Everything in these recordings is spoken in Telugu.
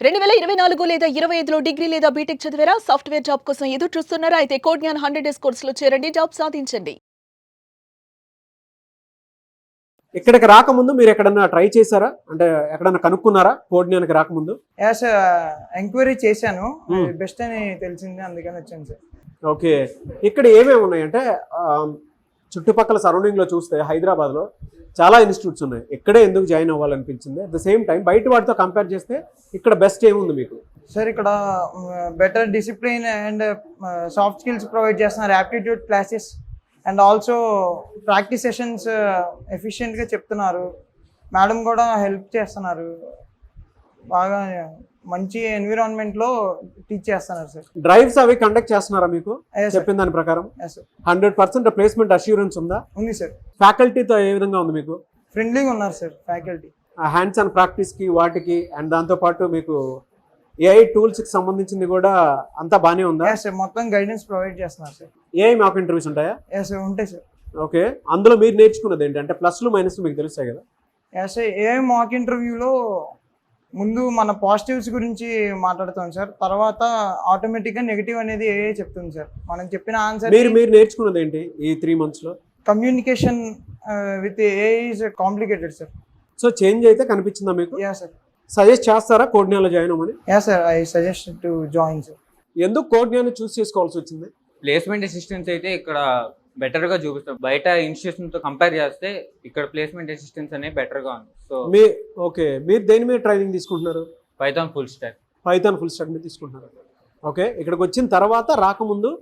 2024 లేదా 25లో డిగ్రీ లేదా బీటెక్ చదివారా? సాఫ్ట్‌వేర్ జాబ్ కోసం ఎదురు చూస్తున్నారా? అయితే కోడ్ జ్ఞాన్ 100 డేస్ కోర్సులో చేరండి. జాబ్ సాధించండి. ఇక్కడికి రాకముందు మీరు ఎక్కడన్నా ట్రై చేశారా? అంటే ఎక్కడన్నా కనుక్కున్నారా కోడ్ జ్ఞాన్‌కి రాకముందు? యాస్ ఎంక్వైరీ చేశాను. Hmm. బెస్ట్ అని తెలిసింది, అందుకని వచ్చాను సార్. ఓకే. ఇక్కడ ఏమేమి ఉన్నాయంటే చుట్టుపక్కల సరౌండింగ్లో చూస్తే హైదరాబాద్లో చాలా ఇన్స్టిట్యూట్స్ ఉన్నాయి. ఇక్కడే ఎందుకు జాయిన్ అవ్వాలనిపించింది? అట్ ద సేమ్ టైం బయట వాటితో కంపేర్ చేస్తే ఇక్కడ బెస్ట్ ఏముంది మీకు? సార్ ఇక్కడ better discipline and soft skills provide చేస్తున్నారు, aptitude classes and also practice sessions ఎఫిషియెంట్గా చెప్తున్నారు. మేడం కూడా హెల్ప్ చేస్తున్నారు, బాగా మంచి ఎన్విరాన్మెంట్లో టీచ్ చేస్తున్నారు సార్. డ్రైవ్స్ అవి కండక్ట్ చేస్తున్నారా మీకు? Yes, sir. చెప్పిన దాని ప్రకారం Yes, sir. 100% ప్లేస్మెంట్ అష్యూరెన్స్ ఉందా? ఉంది సార్. ఫ్యాకల్టీతో ఏ విధంగా ఉంది మీకు? ఫ్రెండ్లీగా ఉన్నారు సార్ ఫ్యాకల్టీ. హ్యాండ్స్ ఆన్ ప్రాక్టీస్కి వాటికి అండ్ దాంతోపాటు మీకు ఏఐ టూల్స్కి సంబంధించింది కూడా అంతా బాగానే ఉందా? ఎస్ సార్, మొత్తం గైడెన్స్ ప్రొవైడ్ చేస్తున్నారు సార్. ఏఐ మాక్ ఇంటర్వ్యూస్ ఉంటాయా? ఎస్ సార్, ఉంటాయి సార్. ఓకే. అందులో మీరు నేర్చుకున్నది ఏంటంటే ప్లస్లు మైనస్లు మీకు తెలుస్తాయి కదా? ఎస్ సార్, ఏ మాక్ ఇంటర్వ్యూలో ముందు మన పాజిటివ్స్ గురించి మాట్లాడుతాం సార్, తర్వాత ఆటోమేటిక్గా నెగిటివ్ అనేది ఏ చెప్తుంది సార్. మనం చెప్పిన ఆన్సర్ మీరు నేర్చుకున్నది ఏంటి ఈ 3 monthsలో? Communication with a is complicated sir. So change అయితే కనిపించిందా మీకు? Yeah sir. సజెస్ట్ చేస్తారా కోడ్ జ్ఞాన్లో జాయిన్ అవ్వమని? Yeah sir, I suggest to join sir. ఎందుకు కోడ్ జ్ఞాన్ చూస్ చేసుకోవాల్సి వచ్చింది? ప్లేస్మెంట్ అసిస్టెన్స్ అయితే ఇక్కడ బెటర్గా చూపిస్తాం. బయట ఇన్స్టిట్యూషన్తో కంపేర్ చేస్తే ఇక్కడ ప్లేస్మెంట్ అసిస్టెన్స్ అనేది బెటర్గా ఉంది. సో మీరు దేని మీద ట్రైనింగ్ తీసుకుంటున్నారు? Python full stack. Python full stock మీద తీసుకుంటున్నారు. ఓకే. ఇక్కడికి వచ్చిన తర్వాత రాకముందు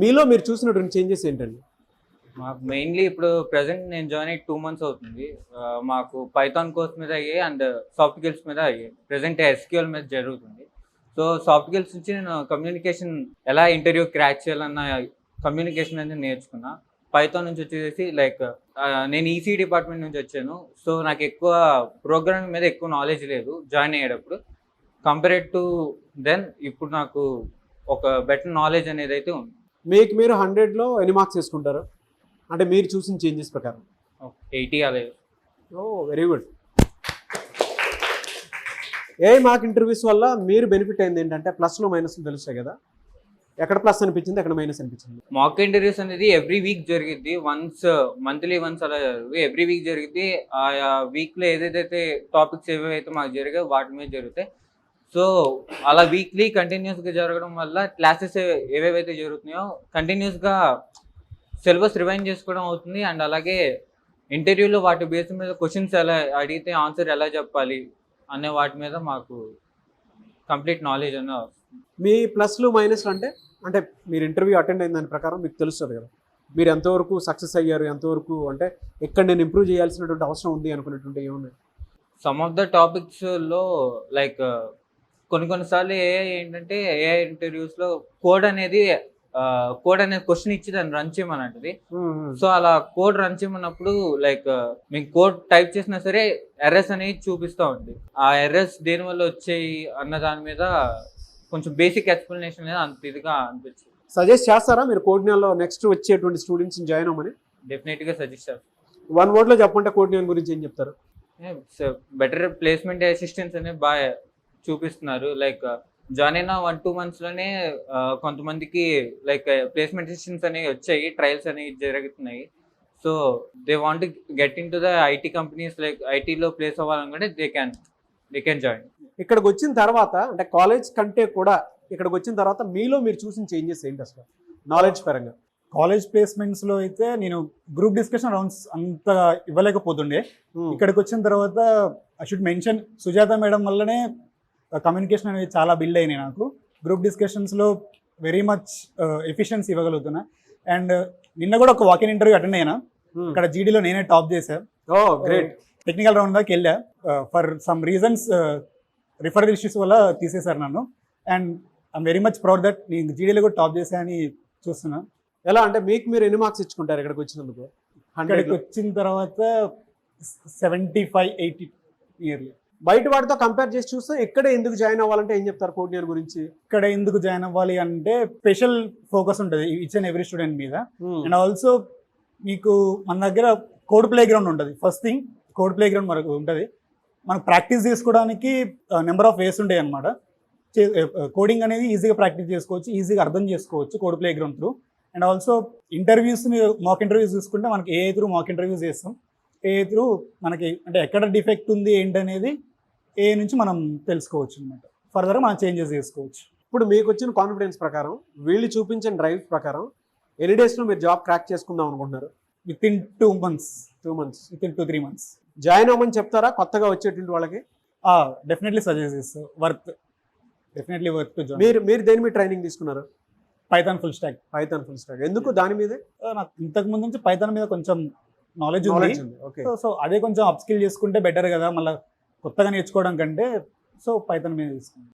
మీలో మీరు చూసినటువంటి చేంజెస్ ఏంటండి? మాకు మెయిన్లీ ఇప్పుడు ప్రజెంట్ నేను జాయిన్ అయ్యి 2 months అవుతుంది. మాకు పైథాన్ కోర్స్ మీద అయ్యాయి అండ్ సాఫ్ట్ స్కిల్స్ మీద అయ్యాయి. ప్రజెంట్ ఎస్క్యూఎల్ మీద జరుగుతుంది. సో సాఫ్ట్ స్కిల్స్ నుంచి నేను కమ్యూనికేషన్ ఎలా ఇంటర్వ్యూ క్రాక్ చేయాలన్న కమ్యూనికేషన్ అనేది నేర్చుకున్నా. పైథాన్ నుంచి వచ్చేసి లైక్ నేను ఈసీ డిపార్ట్మెంట్ నుంచి వచ్చాను. సో నాకు ఎక్కువ ప్రోగ్రామింగ్ మీద ఎక్కువ నాలెడ్జ్ లేదు జాయిన్ అయ్యేటప్పుడు. కంపేర్డ్ టు దెన్ ఇప్పుడు నాకు ఒక బెటర్ నాలెడ్జ్ అనేది అయితే ఉంది. మీరు 100లో ఎన్ని మార్క్స్ వేసుకుంటారు అంటే మీరు చూసిన చేంజెస్ ప్రకారం? 80 అలా. ఓ, వెరీ గుడ్. ఏ మార్క్ ఇంటర్వ్యూస్ వల్ల మీరు బెనిఫిట్ అయింది ఏంటంటే ప్లస్లు మైనస్లు తెలుస్తాయి కదా? ఎక్కడ ప్లస్ అనిపించింది, ఎక్కడ మైనస్ అనిపించింది? మాక్ ఇంటర్వ్యూస్ అనేది ఎవ్రీ వీక్ జరిగిద్ది. మంత్లీ వన్స్ అలా ఎవ్రీ వీక్ జరిగిద్ది. ఆ వీక్లో ఏదైతే టాపిక్స్ ఏవైతే మాకు జరిగాయో వాటి మీద జరుగుతాయి. సో అలా వీక్లీ కంటిన్యూస్గా జరగడం వల్ల క్లాసెస్ ఏవేవైతే జరుగుతున్నాయో కంటిన్యూస్గా సిలబస్ రివైండ్ చేసుకోవడం అవుతుంది. అండ్ అలాగే ఇంటర్వ్యూలో వాటి బేస్ మీద క్వశ్చన్స్ ఎలా అడిగితే ఆన్సర్ ఎలా చెప్పాలి అనే వాటి మీద మాకు కంప్లీట్ నాలెడ్జ్ అన్న. మీ ప్లస్లు మైనస్లు అంటే మీరు ఇంటర్వ్యూ అటెండ్ అయిన దాని ప్రకారం మీకు తెలుస్తుంది కదా మీరు ఎంతవరకు సక్సెస్ అయ్యారు, ఎంతవరకు అంటే ఎక్కడ నేను ఇంప్రూవ్ చేయాల్సినటువంటి అవసరం ఉంది అనుకునేటువంటి ఏమున్నాయి? సమ్ ఆఫ్ ద టాపిక్స్లో లైక్ కొన్నిసార్లు ఏంటంటే ఏఐ ఇంటర్వ్యూస్లో కోడ్ అనేది క్వశ్చన్ ఇచ్చి దాన్ని రన్ చేయమని అంటది. సో అలా కోడ్ రన్ చేయమన్నప్పుడు లైక్ మేము కోడ్ టైప్ చేసినా సరే ఎర్రర్స్ అనేది చూపిస్తూ ఉంది. ఆ ఎర్రర్స్ దేనివల్ల వచ్చాయి అన్న దాని మీద కొంచెం బేసిక్ ఎక్స్ప్లెనేషన్ అనేది అంత ఇదిగా అనిపించింది. సజెస్ట్ చేస్తారా మీరు కోడ్ జ్ఞాన్లో నెక్స్ట్ వచ్చేటువంటి స్టూడెంట్స్ని జాయిన్ అవ్వమని? డెఫినెట్గా సజెస్ట్ చేస్తాను. 1 wordలో చెప్పంటే కోడ్ జ్ఞాన్ గురించి ఏం చెప్తారు? బెటర్ ప్లేస్మెంట్ అసిస్టెన్స్ అనేది బాగా చూపిస్తున్నారు. లైక్ జాయిన్ అయిన 1-2 monthsలోనే కొంతమందికి లైక్ ప్లేస్మెంట్ అసిస్టెన్స్ అనేవి వచ్చాయి, ట్రయల్స్ అనేవి జరుగుతున్నాయి. So they want get in to the IT companies, like ఐటీలో ప్లేస్ అవ్వాలనుకుంటే దే కెన్ జాయిన్. ఇక్కడికి వచ్చిన తర్వాత అంటే కాలేజ్ కంటే కూడా ఇక్కడికి వచ్చిన తర్వాత మీలో మీరు చూసిన చేంజెస్ ఏంటి అసలు నాలెడ్జ్ పరంగా? కాలేజ్ ప్లేస్మెంట్స్లో అయితే నేను గ్రూప్ డిస్కషన్ రౌండ్స్ అంత ఇవ్వలేకపోతుండే. ఇక్కడికి వచ్చిన తర్వాత I should mention Sujatha madam వల్లనే కమ్యూనికేషన్ అనేది చాలా బిల్డ్ అయినాయి నాకు. గ్రూప్ డిస్కషన్స్లో వెరీ మచ్ ఎఫిషియన్సీ ఇవ్వగలుగుతున్నా. అండ్ నిన్న కూడా ఒక వాకిన్ ఇంటర్వ్యూ అటెండ్ అయినా. ఇక్కడ జీడీలో నేనే టాప్ చేశాను. గ్రేట్. టెక్నికల్ రౌండ్ దాకా వెళ్ళా. For some reasons referral issues వల్ల తీసేశారు నన్ను. And I'm very much proud that నేను జీడీలో కూడా టాప్ చేశానని చూస్తున్నా. ఎలా అంటే మీరు ఎన్ని మార్క్స్ ఇచ్చుకుంటారు ఇక్కడికి వచ్చినందుకు? ఇక్కడికి వచ్చిన తర్వాత 75-80 ఇయర్లీ. బయట వాటితో కంపేర్ చేసి చూస్తే ఇక్కడ ఎందుకు జాయిన్ అవ్వాలంటే ఏం చెప్తారు కోడ్ జ్ఞాన్ గురించి? ఇక్కడ ఎందుకు జాయిన్ అవ్వాలి అంటే స్పెషల్ ఫోకస్ ఉంటుంది ఈచ్ అండ్ ఎవ్రీ స్టూడెంట్ మీద. అండ్ ఆల్సో మీకు మన దగ్గర కోడ్ ప్లే గ్రౌండ్ ఉంటుంది. First thing code play ground మనకు ఉంటుంది. మనకు ప్రాక్టీస్ చేసుకోవడానికి నెంబర్ ఆఫ్ వేస్ ఉంటాయి అనమాట. కోడింగ్ అనేది ఈజీగా ప్రాక్టీస్ చేసుకోవచ్చు, ఈజీగా అర్థం చేసుకోవచ్చు code play ground through. And also interviews, mock interviews చూసుకుంటే మనకి ఏఐ త్రూ మాక్ ఇంటర్వ్యూస్ చేస్తాం. ఏఐ త్రూ మనకి అంటే ఎక్కడ డిఫెక్ట్ ఉంది ఏంటనేది ఏఐ నుంచి మనం తెలుసుకోవచ్చు అనమాట. ఫర్దర్గా మనం చేంజెస్ చేసుకోవచ్చు. ఇప్పుడు మీకు వచ్చిన కాన్ఫిడెన్స్ ప్రకారం, వీళ్ళు చూపించిన డ్రైవ్ ప్రకారం ఎన్ని డేస్లో మీరు జాబ్ క్రాక్ చేసుకుందాం అనుకుంటున్నారు? Within 2 months, 2 months. Within 2-3 months. Join అవ్వమని చెప్తారా కొత్తగా వచ్చేటువంటి వాళ్ళకి? డెఫినెట్లీ సజెస్ట్ చేస్తాను. Definitely worth to join. మీరు దేని మీద ట్రైనింగ్ తీసుకున్నారు? Python full stack. Python full stack. ఎందుకు దాని మీదే? నాకు ఇంతకు ముందు నుంచి పైథాన్ మీద కొంచెం నాలెడ్జ్ ఉంది. ఓకే. సో అదే కొంచెం అప్ స్కిల్ చేసుకుంటే బెటర్ కదా, మళ్ళీ కొత్తగా నేర్చుకోవడం కంటే. సో పైథాన్ మీద తీసుకున్నాను.